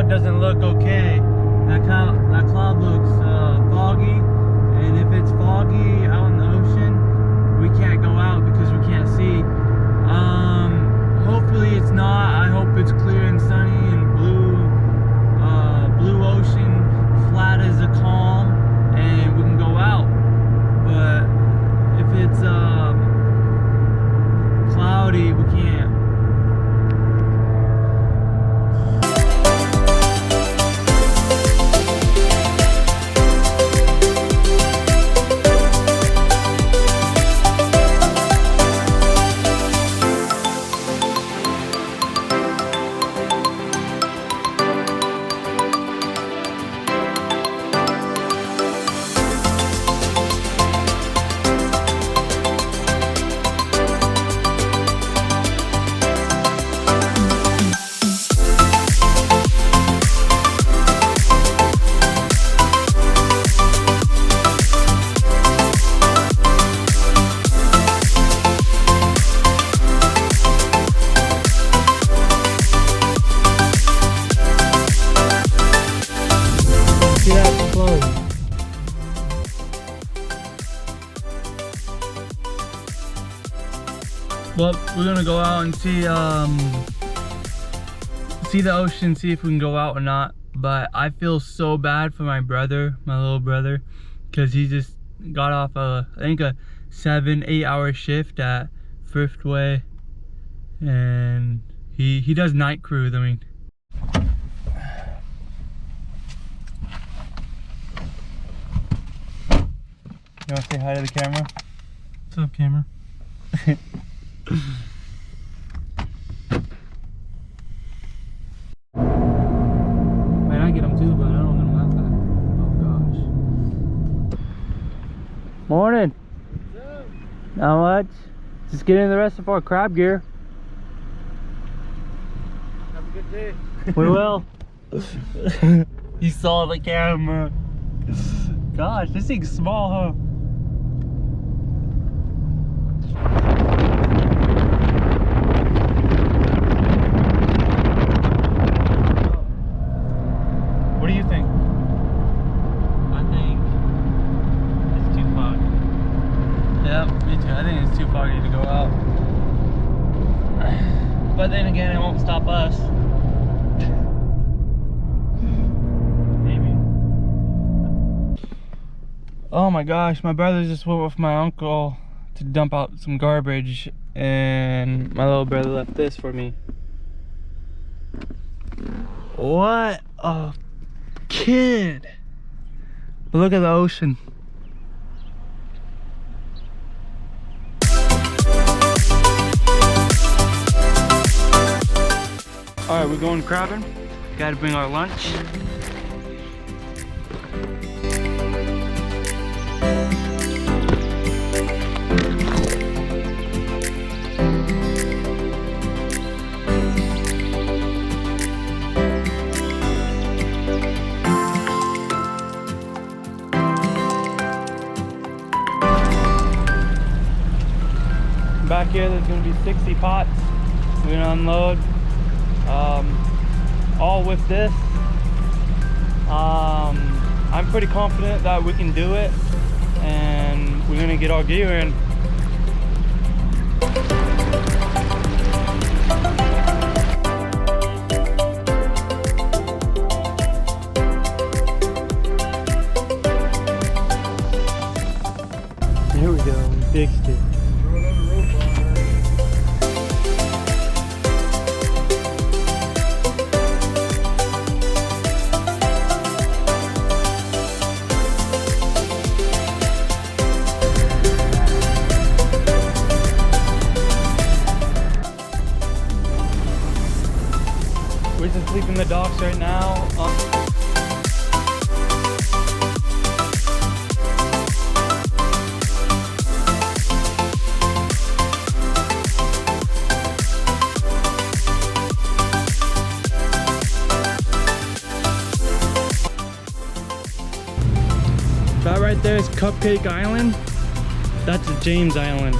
Doesn't look okay. That cloud looks foggy, and if it's foggy out in the ocean, we can't go out because we can't see. Hopefully it's not. I hope it's clear and sunny and blue ocean, flat as a calm, and we can go out. But if it's cloudy, we can't. Well, we're gonna go out and see the ocean, see if we can go out or not. But I feel so bad for my brother, my little brother, because he just got off I think a 7-8 hour shift at Thriftway, and he does night cruise. I mean, you want to say hi to the camera? What's up, camera? Man, I get them too, but I don't get them that fast. Oh gosh. Morning. What's up? Not much. Just getting the rest of our crab gear. Have a good day. We will. You saw the camera. Gosh, this thing's small, huh? What do you think? I think it's too foggy. Yeah, me too. I think it's too foggy to go out. But then again, it won't stop us. Maybe. Oh my gosh, my brother just went with my uncle to dump out some garbage, and my little brother left this for me. What a kid! But look at the ocean. Alright, we're going crabbing. Gotta bring our lunch. Back here there's going to be 60 pots. We're going to unload all with this. I'm pretty confident that we can do it, and we're going to get our gear in. There we go, we fixed it. We're just leaving the docks right now. That right there is Cupcake Island. That's James Island.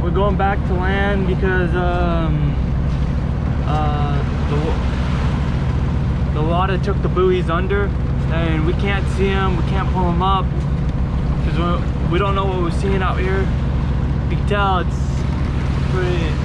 We're going back to land because the water took the buoys under, and we can't see them, we can't pull them up because we don't know what we're seeing out here. You can tell it's pretty.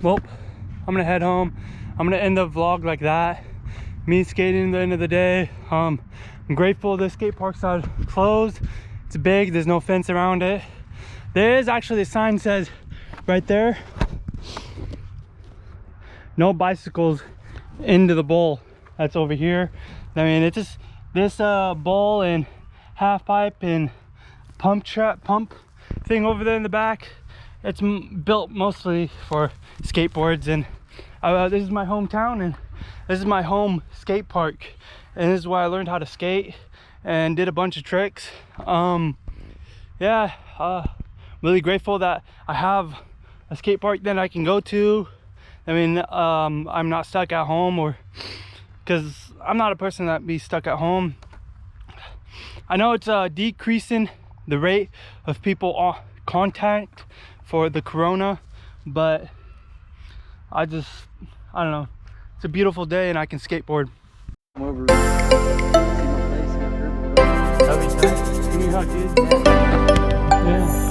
Well, I'm gonna head home. I'm gonna end the vlog like that. me skating at the end of the day. I'm grateful this skate park's not closed. It's big, there's no fence around it. There is actually a sign says right there, no bicycles into the bowl that's over here. I mean, it's just this bowl and half pipe and pump thing over there in the back. It's built mostly for skateboards, and this is my hometown, and this is my home skate park, and this is where I learned how to skate and did a bunch of tricks. Yeah, really grateful that I have a skate park that I can go to. I mean, I'm not stuck at home, or because I'm not a person that be stuck at home. I know it's decreasing the rate of people on contact for the corona, but I don't know, it's a beautiful day and I can skateboard. Come over, see my face. That'd be nice. Give me a hug, dude. Yeah.